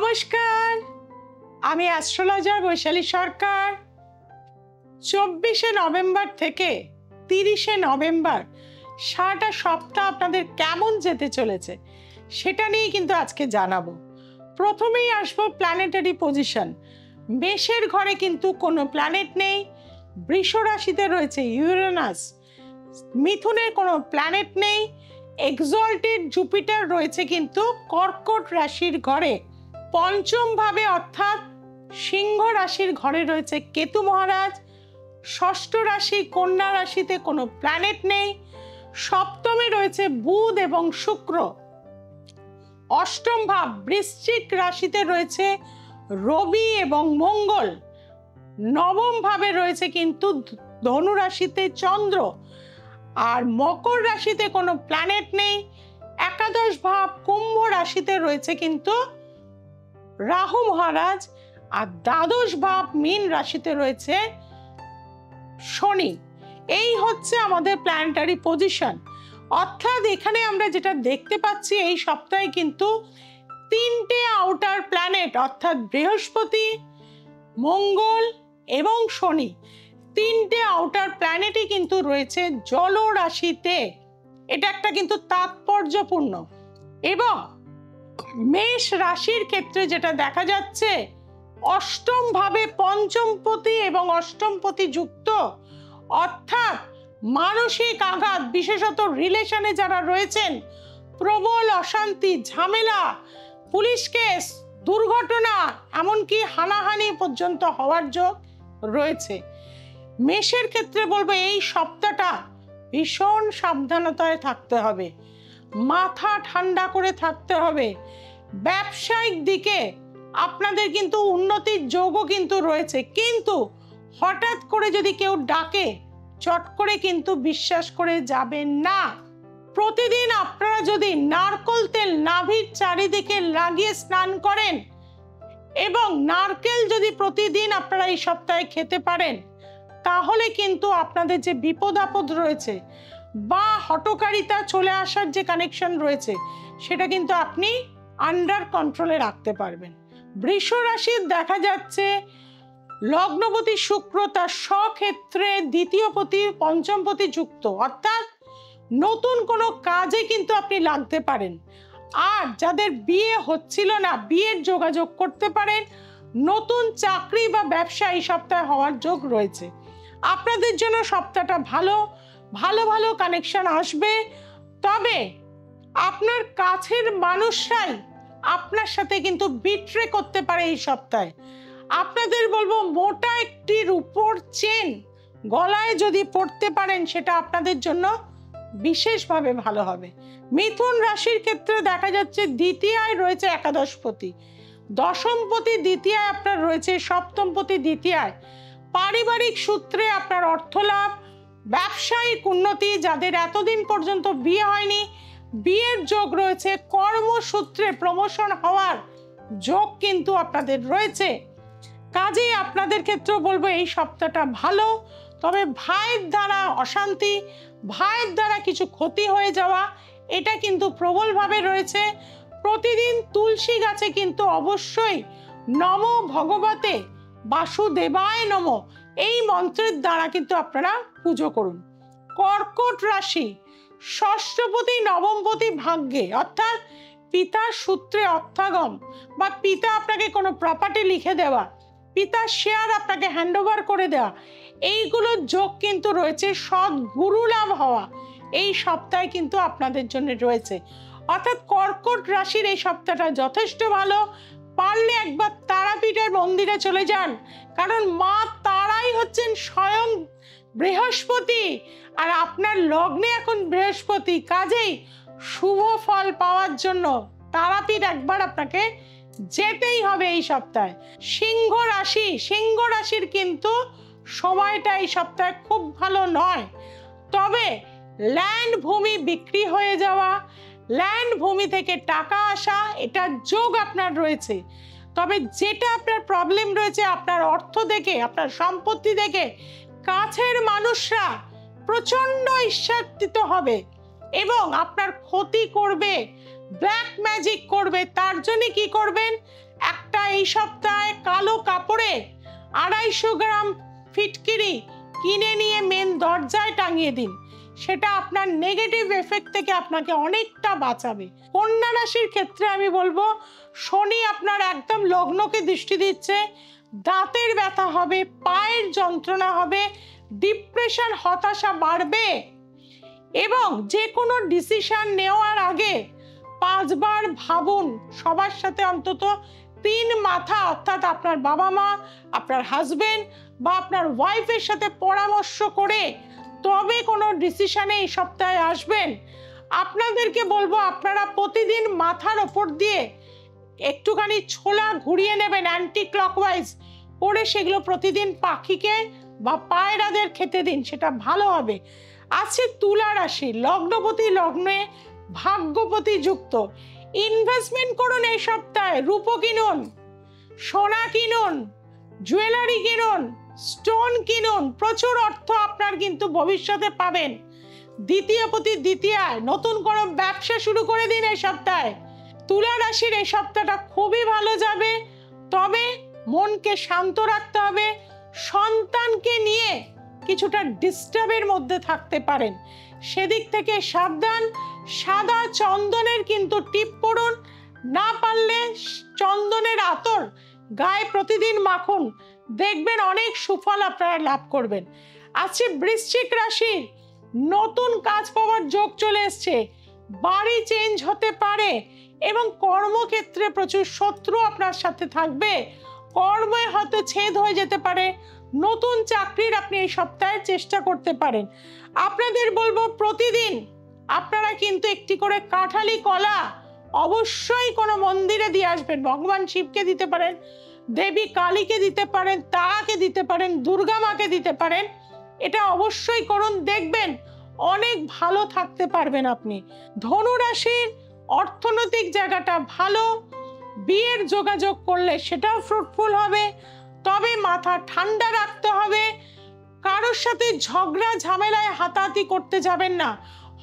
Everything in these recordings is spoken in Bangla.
নমস্কার, আমি অ্যাস্ট্রোলজার বৈশালী সরকার। 24শে নভেম্বর থেকে 30শে নভেম্বর সারাটা সপ্তাহ আপনাদের কেমন যেতে চলেছে সেটা নিয়ে কিন্তু আজকে জানাবো। প্রথমেই আসবো প্ল্যানেটারি পজিশন। মেষের ঘরে কিন্তু কোনো প্ল্যানেট নেই। বৃষ রাশিতে রয়েছে ইউরেনাস। মিথুনের কোনো প্ল্যানেট নেই। এক্সল্টেড জুপিটার রয়েছে কিন্তু কর্কট রাশির ঘরে। পঞ্চম ভাবে অর্থাৎ সিংহ রাশির ঘরে রয়েছে কেতু মহারাজ। ষষ্ঠ রাশি কন্যা রাশিতে কোনো প্ল্যানেট নেই। সপ্তমে রয়েছে বুধ এবং শুক্র। অষ্টম ভাব বৃশ্চিক রাশিতে রয়েছে রবি এবং মঙ্গল। নবম ভাবে রয়েছে কিন্তু ধনু রাশিতে চন্দ্র। আর মকর রাশিতে কোনো প্ল্যানেট নেই। একাদশ ভাব কুম্ভ রাশিতে রয়েছে কিন্তু রাহু মহারাজ। আর দ্বাদশ ভাব মীন রাশিতে রয়েছে শনি। এই হচ্ছে আমাদের প্ল্যানেটারি পজিশন। অর্থাৎ এখানে আমরা যেটা দেখতে পাচ্ছি এই সপ্তাহে কিন্তু তিনটে আউটার প্ল্যানেট অর্থাৎ বৃহস্পতি, মঙ্গল এবং শনি, তিনটে আউটার প্ল্যানেটই কিন্তু রয়েছে জল রাশিতে। এটা একটা কিন্তু তাৎপর্যপূর্ণ। এবং মেষ রাশির ক্ষেত্রে যেটা দেখা যাচ্ছে, অষ্টম ভাবে পঞ্চমপতি এবং অষ্টমপতি যুক্ত, অর্থাৎ মানসিক আঘাত, বিশেষত রিলেশনে যারা রয়েছেন, প্রবল অশান্তি, ঝামেলা, পুলিশ কেস, দুর্ঘটনা, এমনকি হানাহানি পর্যন্ত হওয়ার যোগ রয়েছে। মেষের ক্ষেত্রে বলবো এই সপ্তাহটা ভীষণ সাবধানতায় থাকতে হবে, মাথা ঠান্ডা করে থাকতে হবে। ব্যবসায়িক দিকে আপনাদের কিন্তু উন্নতির যোগও কিন্তু রয়েছে, কিন্তু হঠাৎ করে যদি কেউ ডাকে চট করে কিন্তু বিশ্বাস করে যাবেন না। প্রতিদিন আপনারা যদি নারকেল তেল নাভির চারিদিকে লাগিয়ে স্নান করেন এবং নারকেল যদি প্রতিদিন আপনারা এই সপ্তাহে খেতে পারেন, তাহলে কিন্তু আপনাদের যে বিপদ আপদ রয়েছে বা হঠকারিতা চলে আসার যে কানেকশন রয়েছে সেটা কিন্তু আপনি আন্ডার কন্ট্রোলে রাখতে পারবেন। বৃষ রাশির দেখা যাচ্ছে লগ্নপতি শুক্র তার স্বক্ষেত্রে দ্বিতীয়পতি পঞ্চমপতি যুক্ত, অর্থাৎ নতুন কোনো কাজে কিন্তু আপনি লাগতে পারেন। আর যাদের বিয়ে হচ্ছিল না, বিয়ের যোগাযোগ করতে পারেন। নতুন চাকরি বা ব্যবসা এই সপ্তাহে হওয়ার যোগ রয়েছে। আপনাদের জন্য সপ্তাহটা ভালো, ভালো ভালো কানেকশন আসবে। তবে আপনার কাছের মানুষরাই আপনার সাথে কিন্তু বিট্রে করতে পারে এই সপ্তাহে। আপনাদের বলবো মোটা একটি রূপোর চেন গলায় যদি পড়তে পারেন সেটা আপনাদের জন্য বিশেষভাবে ভালো হবে। মিথুন রাশির ক্ষেত্রে দেখা যাচ্ছে দ্বিতীয়ায় রয়েছে একাদশপতি, দশমপতি দ্বিতীয়ায় আপনার রয়েছে সপ্তমপতি দ্বিতীয়ায়। পারিবারিক সূত্রে আপনার অর্থ লাভ, ব্যবসায়িক উন্নতি, যাদের এতদিন পর্যন্ত বিয়ে হয়নি বিয়ের যোগ রয়েছে। কর্মসূত্রে প্রমোশন হওয়ার যোগ কিন্তু আপনাদের রয়েছে। কাজেই আপনাদের ক্ষেত্রে বলবো এই সপ্তাহটা ভালো। তবে ভাইয়ের দ্বারা অশান্তি, ভাইয়ের দ্বারা কিছু ক্ষতি হয়ে যাওয়া, এটা কিন্তু প্রবলভাবে রয়েছে। প্রতিদিন তুলসী গাছে কিন্তু অবশ্যই নম ভগবতে বাসুদেবায় নম এই মন্ত্রের দ্বারা কিন্তু আপনারা পুজো করুন। কর্কট রাশি ষষ্ঠপতি নবমপতি ভাগ্যে, অর্থাৎ পিতার সূত্রে অর্থাগম বা পিতা আপনাকে কোনো প্রপার্টি লিখে দেওয়া, পিতার শেয়ার আপনাকে হ্যান্ডওভার করে দেওয়া, এইগুলোর যোগ কিন্তু রয়েছে। সৎ গুরু লাভ হওয়া এই সপ্তাহে কিন্তু আপনাদের জন্য রয়েছে। অর্থাৎ কর্কট রাশির এই সপ্তাহটা যথেষ্ট ভালো। পারলে একবার তারাপীঠের মন্দিরে চলে যান, কারণ মা তারাই হচ্ছেন স্বয়ং বৃহস্পতি। আর আপনার লগ্নে এখন বৃহস্পতি, কাজেই শুভ ফল পাওয়ার জন্য তারাপীঠ একবার আপনাকে যেতেই হবে এই সপ্তাহে। সিংহ রাশি, সিংহ রাশির কিন্তু সময়টা এই সপ্তাহে খুব ভালো নয়। তবে ল্যান্ড ভূমি বিক্রি হয়ে যাওয়া, ল্যান্ড ভূমি থেকে টাকা আসা, এটা যোগ আপনার রয়েছে। তবে যেটা আপনার প্রবলেম রয়েছে আপনার অর্থ দেখে, আপনার সম্পত্তি দেখে কাছের মানুষরা প্রচন্ড ঈর্ষান্বিত হবে এবং আপনার ক্ষতি করবে, ব্ল্যাক ম্যাজিক করবে। তার জন্য কি করবেন, একটা এই সপ্তাহে কালো কাপড়ে 250 গ্রাম ফিটকিরি কিনে নিয়ে মেন দরজায় টাঙিয়ে দিন। সেটা আপনার নেগেটিভ এফেক্ট থেকে আপনাকে অনেকটা বাঁচাবে। কন্যা রাশির ক্ষেত্রে আমি বলবো, শনি আপনার একদম লগ্নকে দৃষ্টি দিচ্ছে। দাঁতের ব্যথা হবে, পায়ের যন্ত্রণা হবে, ডিপ্রেশন, হতাশা বাড়বে এবং যে কোনো ডিসিশন নেওয়ার আগে 5 বার ভাবুন। সবার সাথে অন্তত 3 মাথা অর্থাৎ আপনার বাবা মা, আপনার হাজবেন্ড বা আপনার ওয়াইফের সাথে পরামর্শ করে তবে কোনো ডিসিশনে এই সপ্তাহে আসবেন। আপনাদেরকে বলবো, আপনারা প্রতিদিন মাথার ওপর দিয়ে একটুখানি ছোলা ঘুরিয়ে নেবেন অ্যান্টি ক্লকওয়াইজ করে, সেগুলো প্রতিদিন পাখিকে বা পায়রাদের খেতে দিন, সেটা ভালো হবে। আছে তুলা রাশি, লগ্নপতি লগ্নে ভাগ্যপতি যুক্ত। ইনভেস্টমেন্ট করুন এই সপ্তাহে, রূপো কিনুন, সোনা কিনুন, জুয়েলারি কিনুন, স্টোন কিনুন, প্রচুর অর্থ আপনার কিন্তু ভবিষ্যতে পাবেন। দ্বিতীয়পতি দ্বিতীয়ায় নতুন কোনো ব্যবসা শুরু করে দিন এই সপ্তাহে। তুলা রাশির এই সপ্তাহটা খুবই ভালো যাবে, তবে মনকে শান্ত রাখতে হবে। সন্তানকে নিয়ে কিছুটা ডিস্টার্বের মধ্যে থাকতে পারেন, সেদিক থেকে সাবধান। সাদা চন্দনের কিন্তু টিপ পড়ুন, না পারলে চন্দনের আতর গায়ে প্রতিদিন মাখুন, দেখবেন অনেক সুফল আপনারা লাভ করবেন। আছে বৃশ্চিক রাশির, নতুন কাজ পাওয়ার যোগ চলে এসছে, বাড়ি চেঞ্জ হতে পারে এবং কর্মক্ষেত্রে প্রচুর শত্রু আপনার সাথে থাকবে, কর্মে হয়তো ছেদ হয়ে যেতে পারে। নতুন চাকরির আপনি এই সপ্তাহে চেষ্টা করতে পারেন। আপনাদের বলবো, প্রতিদিন আপনারা কিন্তু একটি করে কাঁঠালি কলা অবশ্যই কোনো মন্দিরে দিয়ে আসবেন। ভগবান শিবকে দিতে পারেন, দেবী কালীকে দিতে পারেন, তারাকে দিতে পারেন, দুর্গা মাকে দিতে পারেন। এটা অবশ্যই করুন, দেখবেন অনেক ভালো থাকতে পারবেন আপনি। ধনু রাশির অর্থনৈতিক জায়গাটা ভালো, বিয়ের যোগাযোগ করলে সেটাও ফ্রুটফুল হবে, তবে মাথা ঠান্ডা রাখতে হবে। কারোর সাথে ঝগড়া ঝামেলায় হাতাহাতি করতে যাবেন না।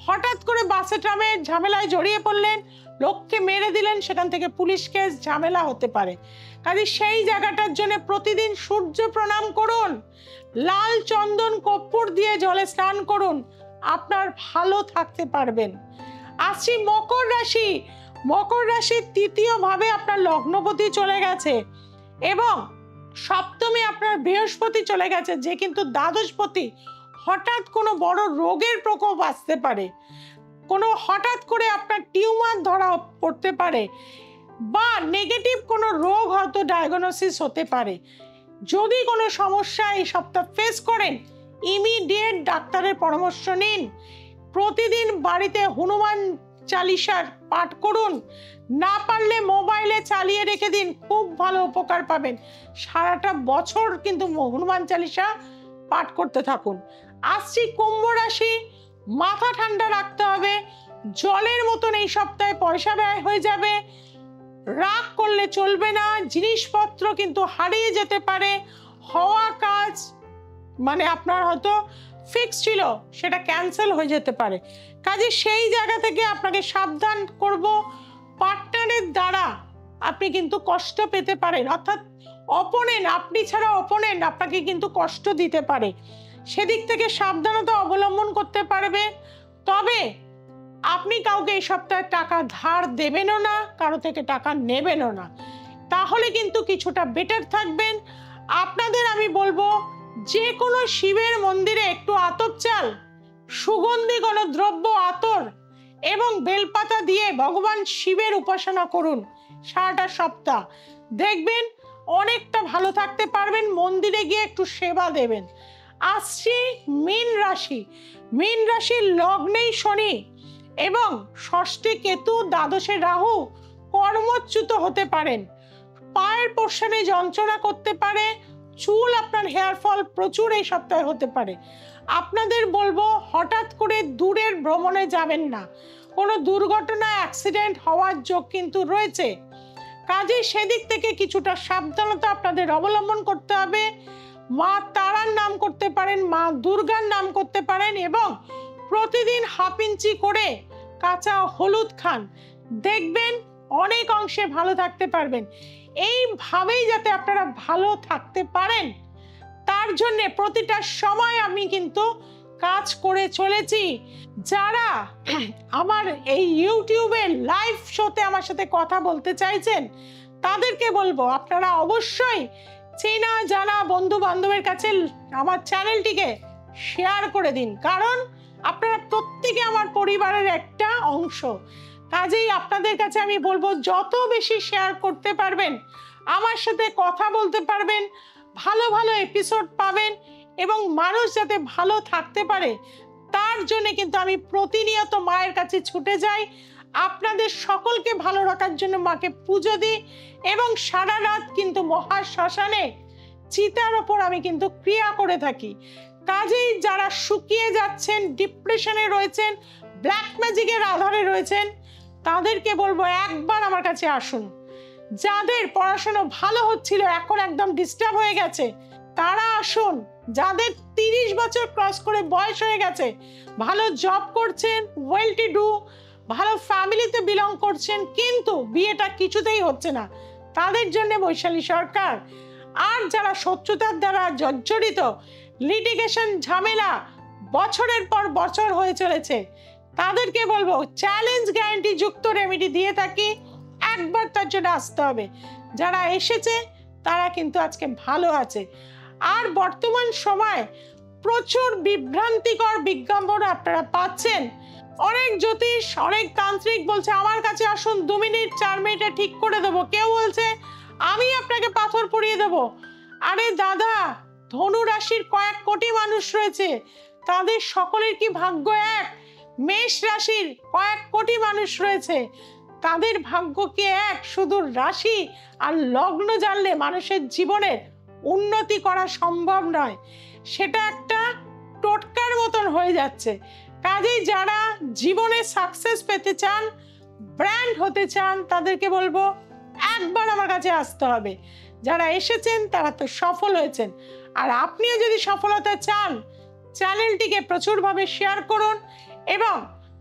হঠাৎ করে বাসে ট্রামে ঝামেলায় জড়িয়ে পড়লেন, লোককে মেরে দিলেন, সেখান থেকে পুলিশ কেস ঝামেলা হতে পারে। কাজে সেই জায়গাটার জন্য প্রতিদিন সূর্য প্রণাম করুন, লাল চন্দন কর্পূর দিয়ে জলে স্নান করুন, আপনার ভালো থাকতে পারবেন। আসি মকর রাশি। মকর রাশির তৃতীয় ভাবে আপনার লগ্নপতি চলে গেছে এবং সপ্তমে আপনার বৃহস্পতি চলে গেছে, যে কিন্তু দ্বাদশপতি। হঠাৎ কোনো বড় রোগের প্রকোপ আসতে পারে, কোনো হঠাৎ করে আপনার টিউমার ধরা পড়তে পারে বা নেগেটিভ কোনো রোগ হয়তো ডায়াগনোসিস হতে পারে। যদি কোনো সমস্যা এই সপ্তাহ ফেস করেন, ইমিডিয়েট ডাক্তারের পরামর্শ নিন। প্রতিদিন বাড়িতে হনুমান চালিসার পাঠ করুন, না পারলে মোবাইলে চালিয়ে রেখে দিন, খুব ভালো উপকার পাবেন। সারাটা বছর কিন্তু হনুমান চালিসা পাঠ করতে থাকুন। আসছি কুম্ভ রাশি, মাথা ঠান্ডা রাখতে হবে। জলের মতন এই সপ্তাহে পয়সা ব্যয় হয়ে যাবে, রাগ করলে চলবে না। জিনিসপত্র কিন্তু হারিয়ে যেতে পারে, হওয়া কাজ মানে আপনার হয়তো ফিক্স ছিল সেটা ক্যান্সেল হয়ে যেতে পারে। কাজে সেই জায়গা থেকে আপনাকে সাবধান করব, পার্টনারের দ্বারা আপনি কিন্তু কষ্ট পেতে পারেন, অর্থাৎ অপোনেন্ট, আপনি ছাড়া অপোনেন্ট আপনাকে কিন্তু কষ্ট দিতে পারে, সেদিক থেকে সাবধানতা অবলম্বন করতে পারবে। তবে আপনি কাউকে এই সপ্তাহে টাকা ধার দেবেনও না, কারো থেকে টাকা নেবেনও না, তাহলে কিন্তু কিছুটা বেটার থাকবেন। আপনাদের আমি বলবো, যে কোনো শিবের মন্দিরে একটু আতপ চাল, সুগন্ধি কোনো দ্রব্য, আতর এবং বেলপাতা দিয়ে ভগবান শিবের উপাসনা করুন সারাটা সপ্তাহ, দেখবেন অনেকটা ভালো থাকতে পারবেন। মন্দিরে গিয়ে একটু সেবা দেবেন। আসছি মীন রাশি। মীন রাশির লগ্নেই শনি এবং ষষ্ঠে কেতু, দ্বাদশে রাহু, কর্মচ্যুত হতে পারেন, পায়ের পোর্শনে যন্ত্রণা করতে পারে, চুল আপনার হেয়ার ফল প্রচুর এই সপ্তাহে হতে পারে। আপনাদের বলবো, হঠাৎ করে দূরের ভ্রমণে যাবেন না, কোনো দুর্ঘটনা অ্যাক্সিডেন্ট হওয়ার যোগ কিন্তু রয়েছে। কাজে সেদিক থেকে কিছুটা সাবধানতা আপনাদের অবলম্বন করতে হবে। মা তারার নাম করতে পারেন, মা দুর্গার নাম করতে পারেন এবং প্রতিদিন হাফ ইঞ্চি করে কাঁচা হলুদ খান, দেখবেন অনেক অংশে ভালো থাকতে পারবেন। এইভাবেই যাতে আপনারা ভালো থাকতে পারেন তার জন্য প্রতিটা সময় আমি কিন্তু কাজ করে চলেছি। যারা আমার এই ইউটিউবে লাইভ শোতে আমার সাথে কথা বলতে চাইছেন তাদেরকে বলবো আপনারা অবশ্যই চেনা জানা বন্ধু বান্ধবের কাছে আমার চ্যানেলটিকে শেয়ার করে দিন, কারণ আপনারা প্রত্যেকে আমার পরিবারের একটা অংশ। কাজেই আপনাদের কাছে আমি বলবো যত বেশি শেয়ার করতে পারবেন, আমার সাথে কথা বলতে পারবেন, ভালো ভালো এপিসোড পাবেন এবং মানুষ যাতে ভালো থাকতে পারে তার জন্য কিন্তু আমি প্রতিনিয়ত মায়ের কাছে ছুটে যাই। আপনাদের সকলকে ভালো রাখার জন্য মাকে পুজো দিই এবং সারা রাত কিন্তু মহাশ্মশানে চিতার ওপর আমি কিন্তু ক্রিয়া করে থাকি। কাজেই যারা শুকিয়ে যাচ্ছেন, ডিপ্রেশনে রয়েছেন, ব্ল্যাক ম্যাজিকের আধারে রয়েছেন তাদেরকে বলবো একবার আমার কাছে আসুন। যাদের পড়াশোনা ভালো হচ্ছিল এখন একদম ডিস্টার্ব হয়ে গেছে তারা আসুন। যাদের 30 বছর ক্রস করে বয়স হয়ে গেছে, ভালো জব করছেন, ওয়েল টু ডু, ভালো ফ্যামিলিতে বিলং করছেন কিন্তু বিয়েটা কিছুতেই হচ্ছে না, তাদের জন্য বৈশালী সরকার। আর যারা শত্রুতার দ্বারা জর্জরিত, লিটিগেশন ঝামেলা বছরের পর বছর হয়ে চলেছে, তাদেরকে বলবো চ্যালেঞ্জ গ্যারান্টি যুক্ত রেমেডি দিয়ে থাকি, একবার তার জন্য আসতে হবে। যারা এসেছে তারা কিন্তু আজকে ভালো আছে। আর বর্তমান সময় প্রচুর বিভ্রান্তিকর বিজ্ঞাপন আপনারা পাচ্ছেন। অনেক জ্যোতিষ, অনেক তান্ত্রিক বলছে আমার কাছে আসুন 2 মিনিট 4 মিনিটে ঠিক করে দেবো, কেউ বলছে আমি আপনাকে পাথর পরিয়ে দেবো। আরে দাদা, ধনু রাশির কয়েক কোটি মানুষ রয়েছে, তাদের সকলের কি ভাগ্য এক? মেষ রাশির কয়েক কোটি মানুষ রয়েছে, তাদের ভাগ্য কি এক? শুধু রাশি আর লগ্ন জানলে মানুষের জীবনের উন্নতি করা সম্ভব নয়, সেটা একটা টোটকার মতন হয়ে যাচ্ছে। কাজেই যারা জীবনে সাকসেস পেতে চান, ব্র্যান্ড হতে চান, তাদেরকে বলবো একবার আমার কাছে আসতে হবে। যারা এসেছেন তারা তো সফল হয়েছেন, আর আপনিও যদি সফলতা চান চ্যানেলটিকে প্রচুরভাবে শেয়ার করুন এবং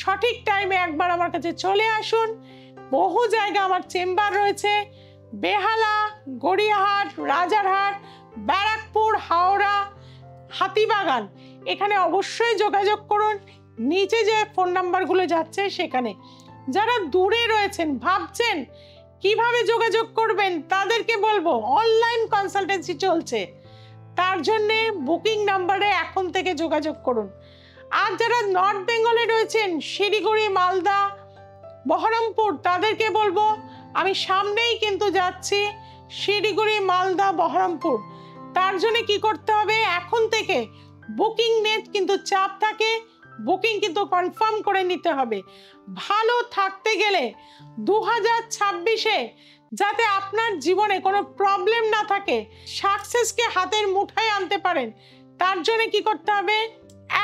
সঠিক টাইমে একবার আমার কাছে চলে আসুন। বহু জায়গা আমার চেম্বার রয়েছে, বেহালা, গড়িয়াহাট, রাজারহাট, ব্যারাকপুর, হাওড়া, হাতিবাগান। এখানে অবশ্যই যোগাযোগ করুন, নিচে যে ফোন নাম্বারগুলো যাচ্ছে সেখানে। যারা দূরে রয়েছেন, ভাবছেন কিভাবে যোগাযোগ করবেন, তাদেরকে বলবো অনলাইন কনসালটেন্সি চলছে, তার জন্য বুকিং নাম্বারে এখন থেকে যোগাযোগ করুন। আর যারা নর্থ বেঙ্গলে রয়েছেন, শিলিগুড়ি, মালদা, বহরমপুর, তাদেরকে বলবো আমি সামনেই কিন্তু যাচ্ছি শিলিগুড়ি, মালদা, বহরমপুর। তার জন্য কি করতে হবে, এখন থেকে বুকিং নেট কিন্তু চাপ থাকে, বুকিং কিন্তু কনফার্ম করে নিতে হবে। ভালো থাকতে গেলে 2026-এ যাতে আপনার জীবনে কোনো প্রবলেম না থাকে, সাকসেসকে হাতের মুঠায় আনতে পারেন, তার জন্য কি করতে হবে,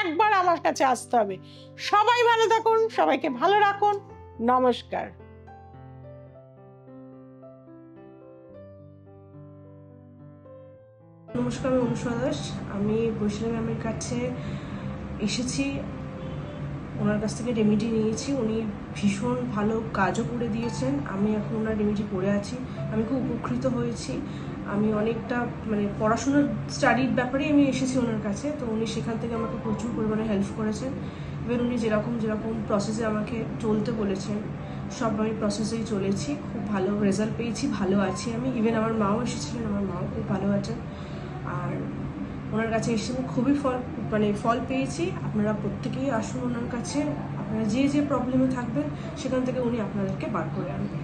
একবার আমার কাছে আসতে হবে। সবাই ভালো থাকুন, সবাইকে ভালো রাখুন। নমস্কার। নমস্কার, আমি অনুষ্কা দাস। আমি বৈশালী ম্যামের কাছে এসেছি, ওনার কাছ থেকে রেমেডি নিয়েছি। উনি ভীষণ ভালো কাজও করে দিয়েছেন। আমি এখন ওনার রেমেডি পড়ে আছি, আমি খুব উপকৃত হয়েছি। আমি অনেকটা পড়াশোনার স্টাডির ব্যাপারেই আমি এসেছি ওনার কাছে, তো উনি সেখান থেকে আমাকে প্রচুর পরিমাণে হেল্প করেছেন। এবার উনি যেরকম প্রসেসে আমাকে চলতে বলেছেন সব আমি প্রসেসেই চলেছি, খুব ভালো রেজাল্ট পেয়েছি, ভালো আছি আমি। ইভেন আমার মাও এসেছিলেন, আমার মাও খুব ভালো আছেন। আর ওনার কাছে এসে খুবই ফল পেয়েছি। আপনারা প্রত্যেকেই আসুন ওনার কাছে, আপনারা যে প্রবলেমে থাকবেন সেখান থেকে উনি আপনাদেরকে বার করে আনবেন।